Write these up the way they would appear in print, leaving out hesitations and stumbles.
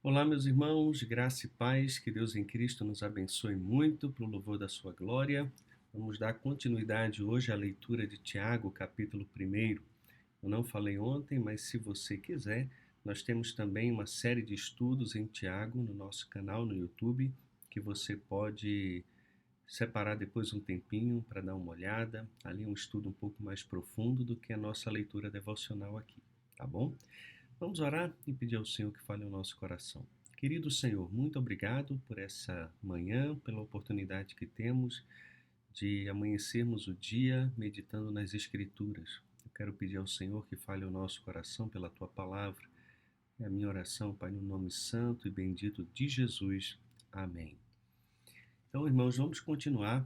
Olá, meus irmãos, graça e paz, que Deus em Cristo nos abençoe muito para o louvor da sua glória. Vamos dar continuidade hoje à leitura de Tiago, capítulo 1. Eu não falei ontem, mas se você quiser, nós temos também uma série de estudos em Tiago no nosso canal no YouTube, que você pode separar depois um tempinho para dar uma olhada. Ali é um estudo um pouco mais profundo do que a nossa leitura devocional aqui, tá bom? Vamos orar e pedir ao Senhor que fale ao nosso coração. Querido Senhor, muito obrigado por essa manhã, pela oportunidade que temos de amanhecermos o dia meditando nas Escrituras. Eu quero pedir ao Senhor que fale ao nosso coração pela Tua palavra. É a minha oração, Pai, no nome santo e bendito de Jesus. Amém. Então, irmãos, vamos continuar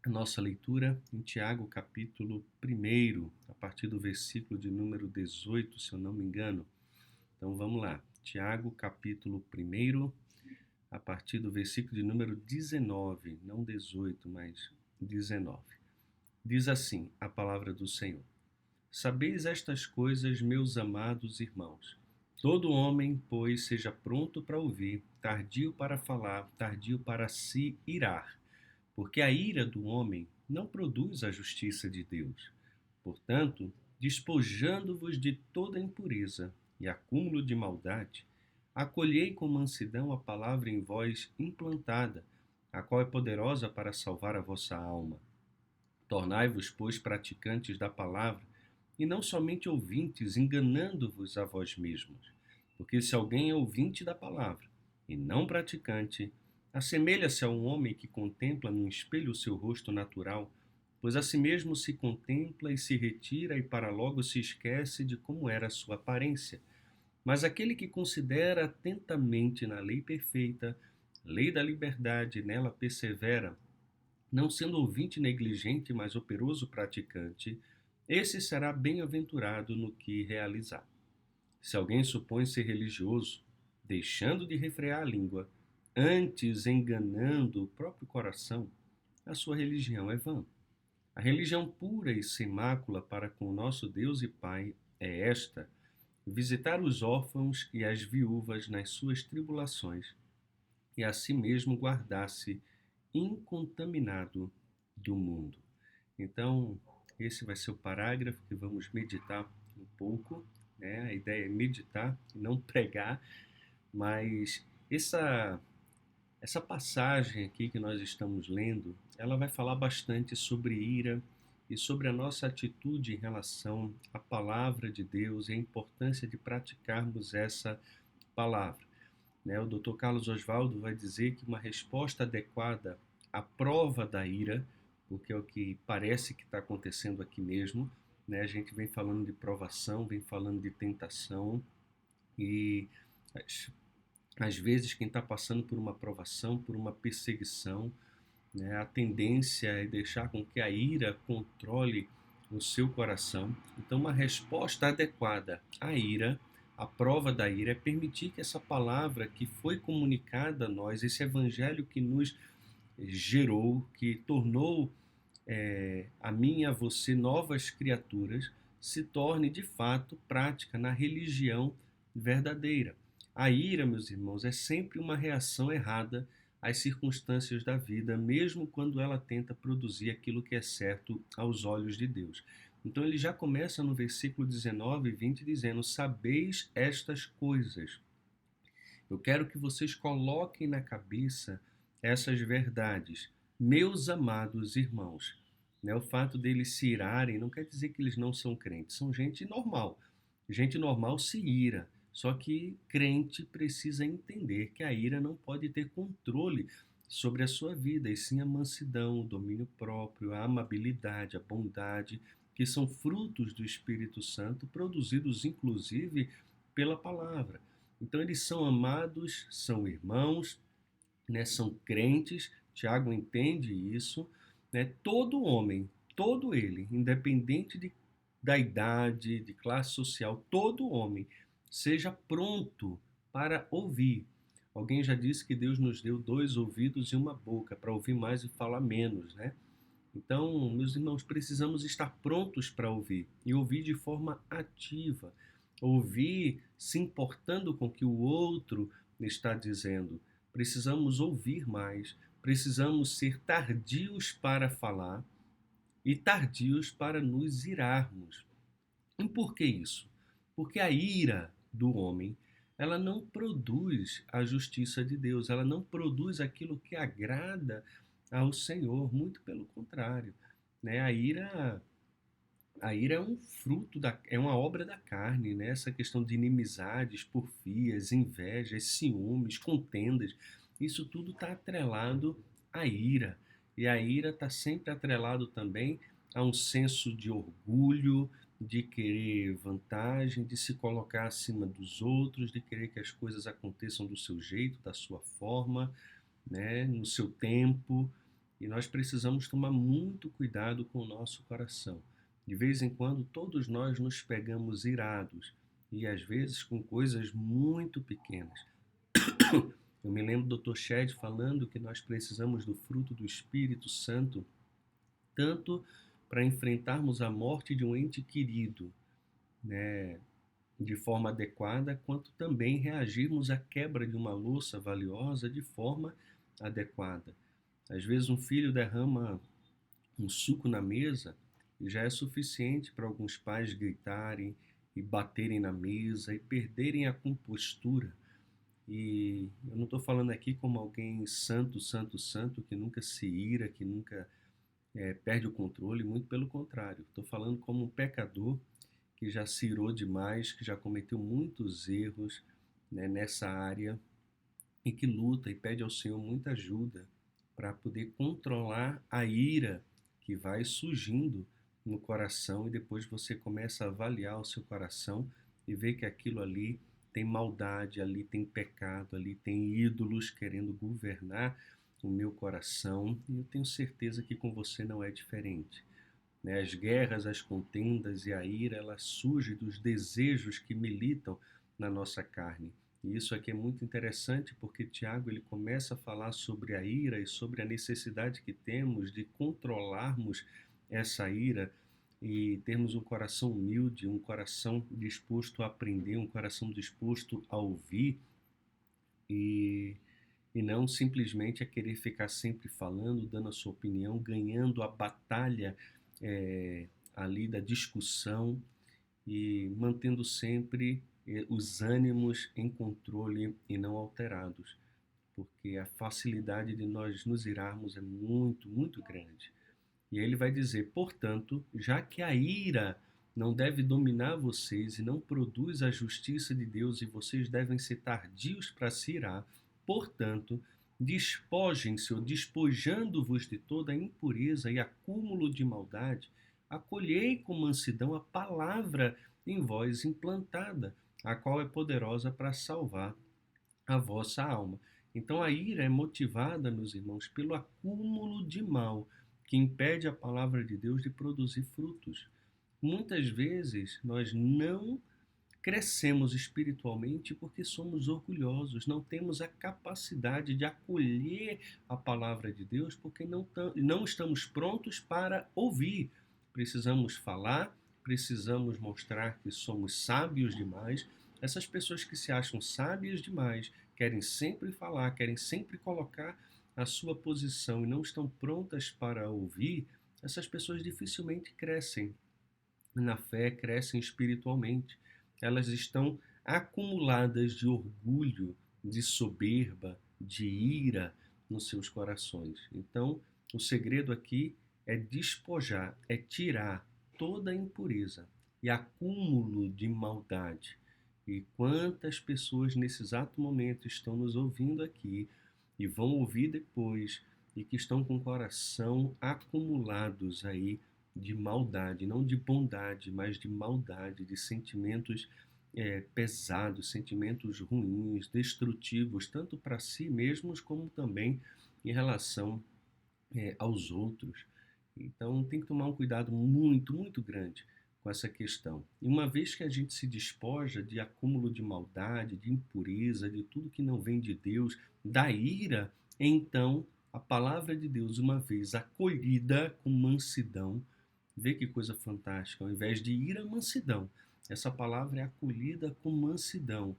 a nossa leitura em Tiago, capítulo 1, a partir do versículo de número 18, se eu não me engano. Então vamos lá, Tiago capítulo 1, a partir do versículo de número 19, não 18, mas 19. Diz assim a palavra do Senhor: Sabeis estas coisas, meus amados irmãos. Todo homem, pois, seja pronto para ouvir, tardio para falar, tardio para se irar, porque a ira do homem não produz a justiça de Deus. Portanto, despojando-vos de toda impureza e acúmulo de maldade, acolhei com mansidão a palavra em vós implantada, a qual é poderosa para salvar a vossa alma. Tornai-vos, pois, praticantes da palavra, e não somente ouvintes, enganando-vos a vós mesmos. Porque se alguém é ouvinte da palavra e não praticante, assemelha-se a um homem que contempla no espelho o seu rosto natural, pois a si mesmo se contempla e se retira e para logo se esquece de como era a sua aparência. Mas aquele que considera atentamente na lei perfeita, lei da liberdade, nela persevera, não sendo ouvinte negligente, mas operoso praticante, esse será bem-aventurado no que realizar. Se alguém supõe ser religioso, deixando de refrear a língua, antes enganando o próprio coração, a sua religião é vã. A religião pura e sem mácula para com o nosso Deus e Pai é esta: visitar os órfãos e as viúvas nas suas tribulações, e a si mesmo guardar-se incontaminado do mundo. Então, esse vai ser o parágrafo que vamos meditar um pouco, né? A ideia é meditar e não pregar, mas essa passagem aqui que nós estamos lendo, ela vai falar bastante sobre ira e sobre a nossa atitude em relação à palavra de Deus e a importância de praticarmos essa palavra, né? O Dr. Carlos Oswaldo vai dizer que uma resposta adequada à prova da ira, porque é o que parece que está acontecendo aqui mesmo, né? A gente vem falando de provação, vem falando de tentação, e às vezes quem está passando por uma provação, por uma perseguição, né? A tendência é deixar com que a ira controle o seu coração. Então, uma resposta adequada à ira, a prova da ira, é permitir que essa palavra que foi comunicada a nós, esse evangelho que nos gerou, que tornou a mim e a você novas criaturas, se torne de fato prática na religião verdadeira. A ira, meus irmãos, é sempre uma reação errada às circunstâncias da vida, mesmo quando ela tenta produzir aquilo que é certo aos olhos de Deus. Então ele já começa no versículo 19 e 20 dizendo: Sabeis estas coisas. Eu quero que vocês coloquem na cabeça essas verdades, meus amados irmãos. Né? O fato deles se irarem não quer dizer que eles não são crentes, são gente normal. Gente normal se ira, só que crente precisa entender que a ira não pode ter controle sobre a sua vida, e sim a mansidão, o domínio próprio, a amabilidade, a bondade, que são frutos do Espírito Santo, produzidos inclusive pela palavra. Então eles são amados, são irmãos, né, são crentes. Tiago entende isso, né? Todo homem, todo ele, independente da idade, de classe social, todo homem seja pronto para ouvir. Alguém já disse que Deus nos deu 2 ouvidos e uma boca para ouvir mais e falar menos, né? Então, meus irmãos, precisamos estar prontos para ouvir e ouvir de forma ativa, ouvir se importando com que o outro está dizendo: precisamos ouvir mais, precisamos ser tardios para falar e tardios para nos irarmos. E por que isso? Porque a ira do homem, ela não produz a justiça de Deus, ela não produz aquilo que agrada ao Senhor, muito pelo contrário, né? A ira é um fruto é uma obra da carne, né? Essa questão de inimizades, porfias, invejas, ciúmes, contendas, isso tudo está atrelado à ira. E a ira está sempre atrelado também a um senso de orgulho, de querer vantagem, de se colocar acima dos outros, de querer que as coisas aconteçam do seu jeito, da sua forma, né? No seu tempo. E nós precisamos tomar muito cuidado com o nosso coração. De vez em quando, todos nós nos pegamos irados e às vezes com coisas muito pequenas. Eu me lembro do Dr. Shedd falando que nós precisamos do fruto do Espírito Santo tanto para enfrentarmos a morte de um ente querido, né, de forma adequada, quanto também reagirmos à quebra de uma louça valiosa de forma adequada. Às vezes um filho derrama um suco na mesa e já é suficiente para alguns pais gritarem e baterem na mesa e perderem a compostura. E eu não estou falando aqui como alguém santo, santo, santo, que nunca se ira, que nunca perde o controle, muito pelo contrário. Estou falando como um pecador que já se irou demais, que já cometeu muitos erros, né, nessa área e que luta e pede ao Senhor muita ajuda para poder controlar a ira que vai surgindo no coração, e depois você começa a avaliar o seu coração e ver que aquilo ali tem maldade, ali tem pecado, ali tem ídolos querendo governar o meu coração, e eu tenho certeza que com você não é diferente, né? As guerras, as contendas e a ira, ela surge dos desejos que militam na nossa carne. E isso aqui é muito interessante porque Tiago ele começa a falar sobre a ira e sobre a necessidade que temos de controlarmos essa ira e termos um coração humilde, um coração disposto a aprender, um coração disposto a ouvir e, e não simplesmente a querer ficar sempre falando, dando a sua opinião, ganhando a batalha é, ali da discussão e mantendo sempre os ânimos em controle e não alterados, porque a facilidade de nós nos irarmos é muito, muito grande. E aí ele vai dizer, portanto, já que a ira não deve dominar vocês e não produz a justiça de Deus e vocês devem ser tardios para se irar, portanto, despojem-se ou despojando-vos de toda a impureza e acúmulo de maldade, acolhei com mansidão a palavra em vós implantada, a qual é poderosa para salvar a vossa alma. Então a ira é motivada, meus irmãos, pelo acúmulo de mal que impede a palavra de Deus de produzir frutos. Muitas vezes nós não crescemos espiritualmente porque somos orgulhosos, não temos a capacidade de acolher a palavra de Deus porque não estamos prontos para ouvir. Precisamos falar, precisamos mostrar que somos sábios demais. Essas pessoas que se acham sábias demais, querem sempre falar, querem sempre colocar a sua posição e não estão prontas para ouvir, essas pessoas dificilmente crescem na fé, crescem espiritualmente. Elas estão acumuladas de orgulho, de soberba, de ira nos seus corações. Então, o segredo aqui é despojar, é tirar toda a impureza e acúmulo de maldade. E quantas pessoas nesse exato momento estão nos ouvindo aqui e vão ouvir depois e que estão com o coração acumulados aí de maldade, não de bondade, mas de maldade, de sentimentos pesados, sentimentos ruins, destrutivos, tanto para si mesmos como também em relação aos outros. Então tem que tomar um cuidado muito, muito grande com essa questão. E uma vez que a gente se despoja de acúmulo de maldade, de impureza, de tudo que não vem de Deus, da ira, então a palavra de Deus, uma vez acolhida com mansidão, vê que coisa fantástica, ao invés de ira, mansidão. Essa palavra é acolhida com mansidão.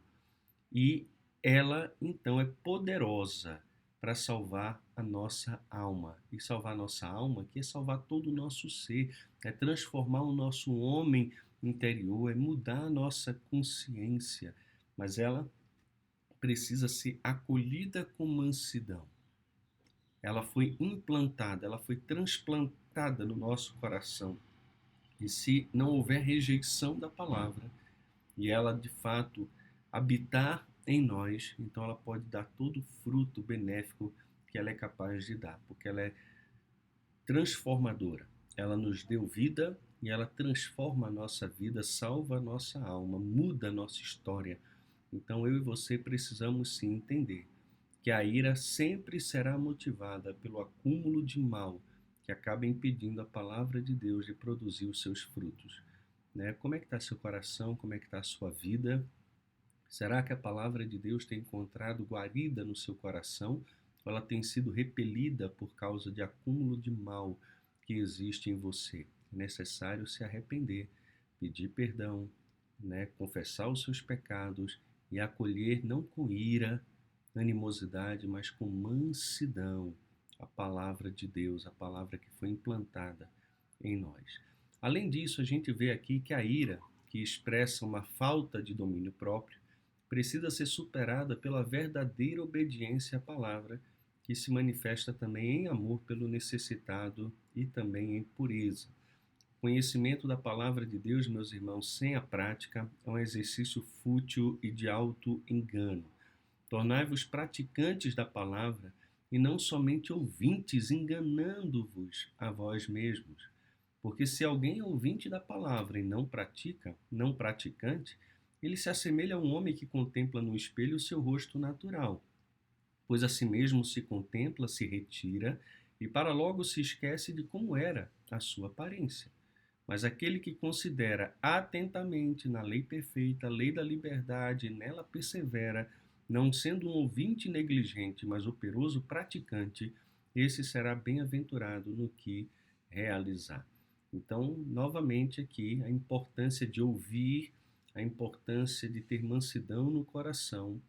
E ela então é poderosa para salvar a nossa alma. E salvar a nossa alma, que é salvar todo o nosso ser, é transformar o nosso homem interior, é mudar a nossa consciência. Mas ela precisa ser acolhida com mansidão. Ela foi implantada, ela foi transplantada no nosso coração. E se não houver rejeição da palavra, e ela de fato habitar em nós, então ela pode dar todo o fruto benéfico que ela é capaz de dar, porque ela é transformadora. Ela nos deu vida e ela transforma a nossa vida, salva a nossa alma, muda a nossa história. Então eu e você precisamos sim entender que a ira sempre será motivada pelo acúmulo de mal que acaba impedindo a palavra de Deus de produzir os seus frutos. Né? Como é que está seu coração? Como é que está a sua vida? Será que a palavra de Deus tem encontrado guarida no seu coração? Ou ela tem sido repelida por causa de acúmulo de mal que existe em você? É necessário se arrepender, pedir perdão, né? Confessar os seus pecados e acolher não com ira, animosidade, mas com mansidão a palavra de Deus, a palavra que foi implantada em nós. Além disso, a gente vê aqui que a ira, que expressa uma falta de domínio próprio, precisa ser superada pela verdadeira obediência à palavra, que se manifesta também em amor pelo necessitado e também em pureza. Conhecimento da palavra de Deus, meus irmãos, sem a prática, é um exercício fútil e de alto engano. Tornai-vos praticantes da palavra e não somente ouvintes, enganando-vos a vós mesmos. Porque se alguém é ouvinte da palavra e não pratica, não praticante, ele se assemelha a um homem que contempla no espelho o seu rosto natural, pois a si mesmo se contempla, se retira e para logo se esquece de como era a sua aparência. Mas aquele que considera atentamente na lei perfeita, a lei da liberdade, e nela persevera, não sendo um ouvinte negligente, mas operoso praticante, esse será bem-aventurado no que realizar. Então, novamente aqui, a importância de ouvir, a importância de ter mansidão no coração,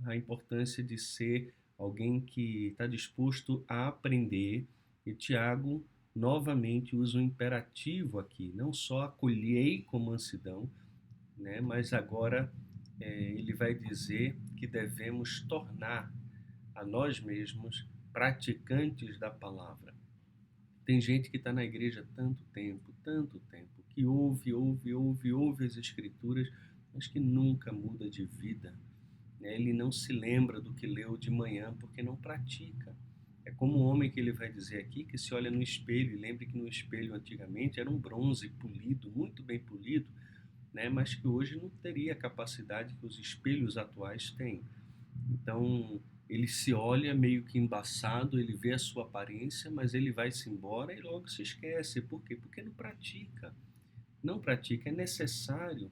a importância de ser alguém que está disposto a aprender. E Tiago novamente usa o imperativo aqui, não só acolhei com mansidão, né, mas agora ele vai dizer que devemos tornar a nós mesmos praticantes da palavra. Tem gente que está na igreja tanto tempo, que ouve as escrituras, mas que nunca muda de vida. Ele não se lembra do que leu de manhã porque não pratica. É como um homem que ele vai dizer aqui, que se olha no espelho, e lembre que no espelho antigamente era um bronze polido, muito bem polido, né, mas que hoje não teria a capacidade que os espelhos atuais têm. Então, ele se olha meio que embaçado, ele vê a sua aparência, mas ele vai-se embora e logo se esquece. Por quê? Porque não pratica. Não pratica. É necessário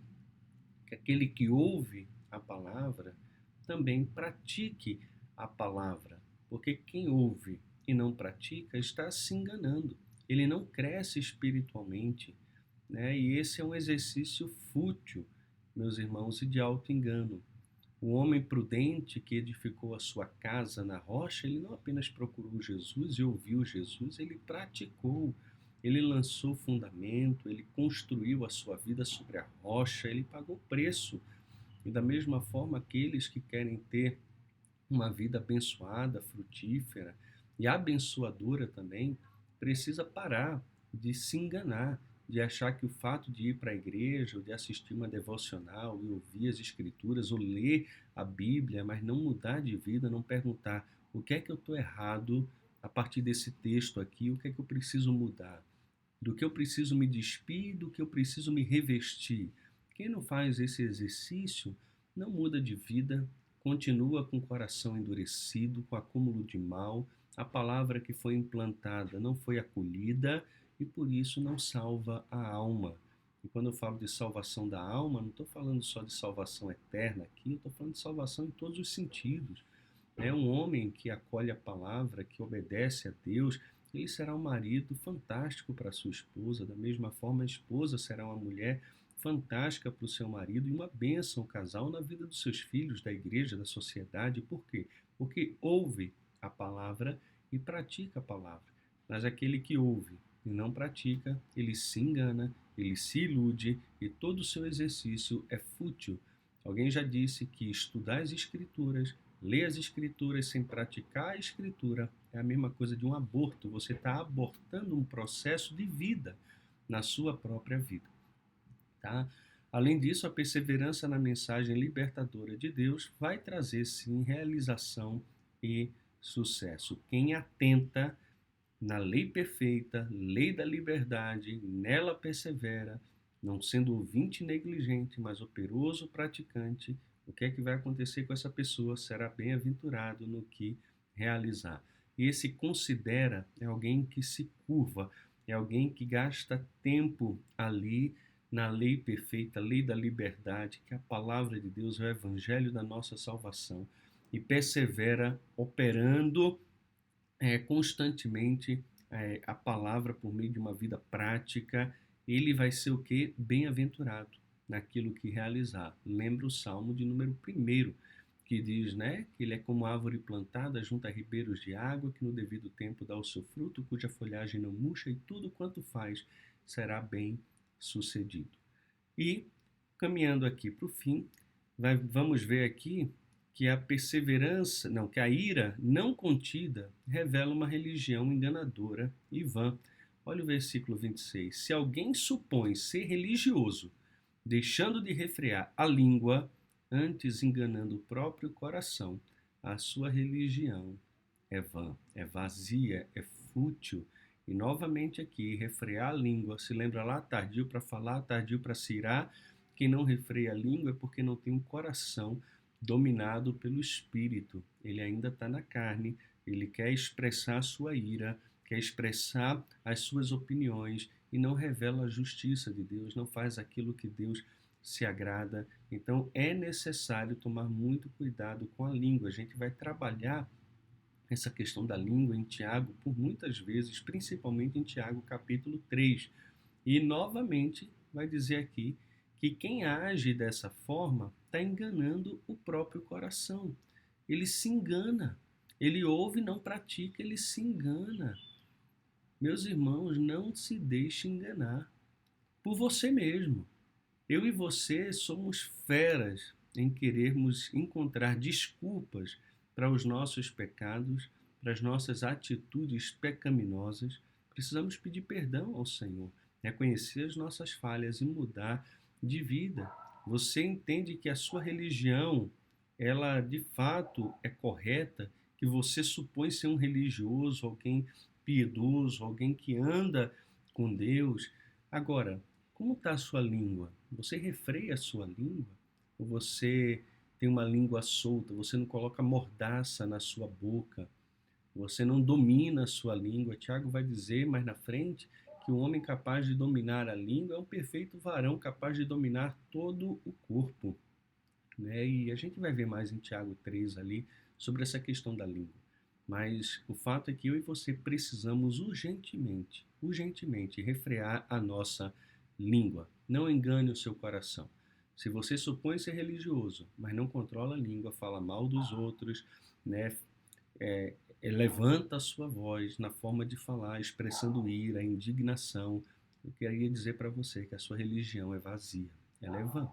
que aquele que ouve a palavra também pratique a palavra. Porque quem ouve e não pratica está se enganando. Ele não cresce espiritualmente, né? E esse é um exercício fútil, meus irmãos, e de alto engano. O homem prudente que edificou a sua casa na rocha, ele não apenas procurou Jesus e ouviu Jesus, ele praticou, ele lançou fundamento, ele construiu a sua vida sobre a rocha, ele pagou preço. E da mesma forma, aqueles que querem ter uma vida abençoada, frutífera e abençoadora também, precisa parar de se enganar, de achar que o fato de ir para a igreja, ou de assistir uma devocional e ouvir as escrituras, ou ler a Bíblia, mas não mudar de vida, não perguntar o que é que eu estou errado a partir desse texto aqui, o que é que eu preciso mudar, do que eu preciso me despir, do que eu preciso me revestir. Quem não faz esse exercício não muda de vida, continua com o coração endurecido, com acúmulo de mal, a palavra que foi implantada não foi acolhida e por isso não salva a alma. E quando eu falo de salvação da alma, não estou falando só de salvação eterna aqui, eu estou falando de salvação em todos os sentidos. É um homem que acolhe a palavra, que obedece a Deus, ele será um marido fantástico para sua esposa, da mesma forma a esposa será uma mulher fantástica para o seu marido e uma bênção ao casal na vida dos seus filhos, da igreja, da sociedade. Por quê? Porque ouve a palavra e pratica a palavra. Mas aquele que ouve e não pratica, ele se engana, ele se ilude e todo o seu exercício é fútil. Alguém já disse que estudar as escrituras, ler as escrituras sem praticar a escritura é a mesma coisa de um aborto. Você está abortando um processo de vida na sua própria vida. Tá? Além disso, a perseverança na mensagem libertadora de Deus vai trazer, sim, realização e sucesso. Quem atenta na lei perfeita, lei da liberdade, nela persevera, não sendo ouvinte negligente, mas operoso praticante, o que é que vai acontecer com essa pessoa? Será bem-aventurado no que realizar. E esse considera é alguém que se curva, é alguém que gasta tempo ali na lei perfeita, lei da liberdade, que é a palavra de Deus, é o evangelho da nossa salvação, e persevera operando constantemente a palavra por meio de uma vida prática. Ele vai ser o que? Bem-aventurado naquilo que realizar. Lembra o Salmo de número 1, que diz, né, que ele é como árvore plantada junto a ribeiros de água, que no devido tempo dá o seu fruto, cuja folhagem não murcha, e tudo quanto faz será bem sucedido. E, caminhando aqui para o fim, vamos ver aqui que a perseverança, não, que a ira não contida revela uma religião enganadora e vã. Olha o versículo 26. Se alguém supõe ser religioso, deixando de refrear a língua, antes enganando o próprio coração, a sua religião é vã, é vazia, é fútil. E novamente aqui, refrear a língua. Se lembra lá, tardio para falar, tardio para se irar. Quem não refreia a língua é porque não tem um coração dominado pelo espírito. Ele ainda está na carne, ele quer expressar a sua ira, quer expressar as suas opiniões e não revela a justiça de Deus, não faz aquilo que Deus se agrada. Então é necessário tomar muito cuidado com a língua. A gente vai trabalhar essa questão da língua em Tiago por muitas vezes, principalmente em Tiago capítulo 3. E novamente vai dizer aqui que quem age dessa forma está enganando o próprio coração. Ele se engana. Ele ouve e não pratica, ele se engana. Meus irmãos, não se deixe enganar por você mesmo. Eu e você somos feras em querermos encontrar desculpas para os nossos pecados, para as nossas atitudes pecaminosas. Precisamos pedir perdão ao Senhor, reconhecer as nossas falhas e mudar de vida. Você entende que a sua religião, ela de fato é correta, que você supõe ser um religioso, alguém piedoso, alguém que anda com Deus. Agora, como está a sua língua? Você refreia a sua língua? Ou você tem uma língua solta? Você não coloca mordaça na sua boca? Você não domina a sua língua? Tiago vai dizer mais na frente que o homem capaz de dominar a língua é um perfeito varão, capaz de dominar todo o corpo. Né? E a gente vai ver mais em Tiago 3 ali sobre essa questão da língua. Mas o fato é que eu e você precisamos urgentemente refrear a nossa língua. Não engane o seu coração. Se você supõe ser religioso, mas não controla a língua, fala mal dos outros, né? Levanta a sua voz na forma de falar, expressando ira, indignação, eu queria dizer para você que a sua religião é vazia, ela é vã.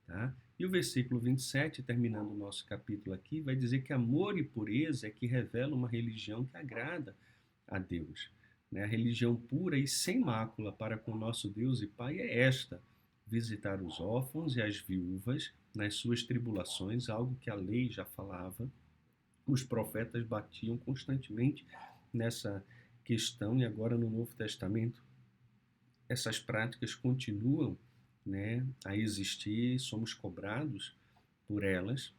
Tá? E o versículo 27, terminando o nosso capítulo aqui, vai dizer que amor e pureza é que revela uma religião que agrada a Deus. Né? A religião pura e sem mácula para com nosso Deus e Pai é esta: visitar os órfãos e as viúvas nas suas tribulações, algo que a lei já falava. Os profetas batiam constantemente nessa questão e agora no Novo Testamento essas práticas continuam, né, a existir, somos cobrados por elas.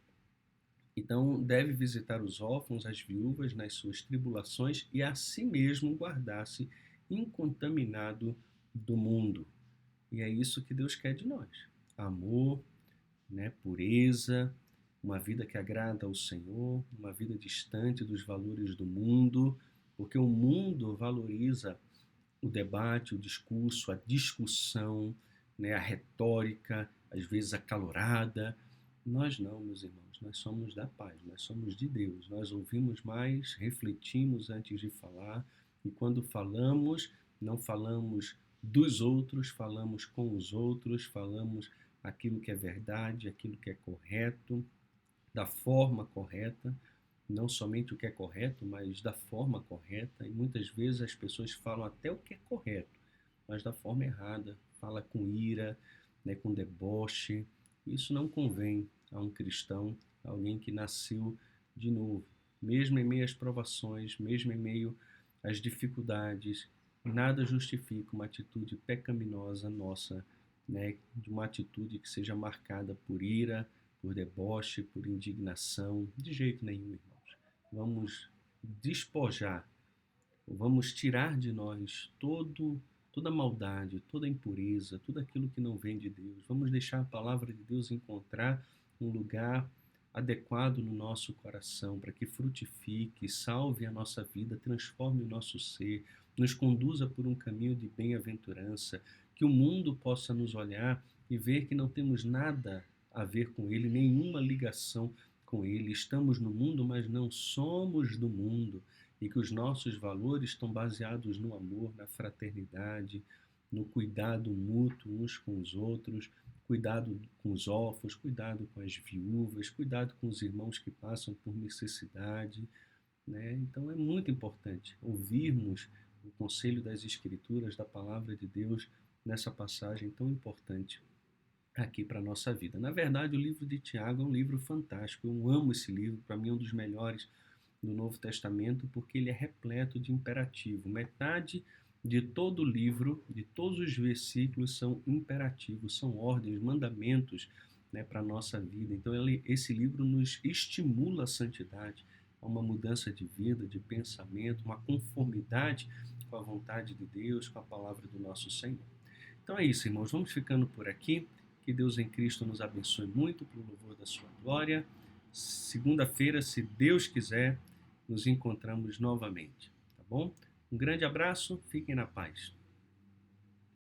Então, deve visitar os órfãos, as viúvas nas suas tribulações e a si mesmo guardar-se incontaminado do mundo. E é isso que Deus quer de nós. Amor, né, pureza, uma vida que agrada ao Senhor, uma vida distante dos valores do mundo, porque o mundo valoriza o debate, o discurso, a discussão, né, a retórica, às vezes acalorada. Nós não, meus irmãos, nós somos da paz, nós somos de Deus. Nós ouvimos mais, refletimos antes de falar, e quando falamos, não falamos dos outros, falamos com os outros, falamos aquilo que é verdade, aquilo que é correto, da forma correta, não somente o que é correto, mas da forma correta. E muitas vezes as pessoas falam até o que é correto, mas da forma errada, fala com ira, né, com deboche. Isso não convém a um cristão, a alguém que nasceu de novo. Mesmo em meio às provações, mesmo em meio às dificuldades, nada justifica uma atitude pecaminosa nossa, né, de uma atitude que seja marcada por ira, por deboche, por indignação, de jeito nenhum, irmãos. Vamos despojar, vamos tirar de nós toda maldade, toda impureza, tudo aquilo que não vem de Deus. Vamos deixar a palavra de Deus encontrar um lugar adequado no nosso coração, para que frutifique, salve a nossa vida, transforme o nosso ser, nos conduza por um caminho de bem-aventurança, que o mundo possa nos olhar e ver que não temos nada a ver com ele, nenhuma ligação com ele. Estamos no mundo, mas não somos do mundo, e que os nossos valores estão baseados no amor, na fraternidade, no cuidado mútuo uns com os outros, cuidado com os órfãos, cuidado com as viúvas, cuidado com os irmãos que passam por necessidade, né? Então é muito importante ouvirmos o conselho das Escrituras, da Palavra de Deus, nessa passagem tão importante aqui para a nossa vida. Na verdade, o livro de Tiago é um livro fantástico. Eu amo esse livro, para mim é um dos melhores do Novo Testamento, porque ele é repleto de imperativo. Metade de todo o livro, de todos os versículos, são imperativos, são ordens, mandamentos, né, para a nossa vida. Então, esse livro nos estimula a santidade, a uma mudança de vida, de pensamento, uma conformidade com a vontade de Deus, com a palavra do nosso Senhor. Então é isso, irmãos. Vamos ficando por aqui. Que Deus em Cristo nos abençoe muito para o louvor da sua glória. Segunda-feira, se Deus quiser, nos encontramos novamente, tá bom? Um grande abraço, fiquem na paz.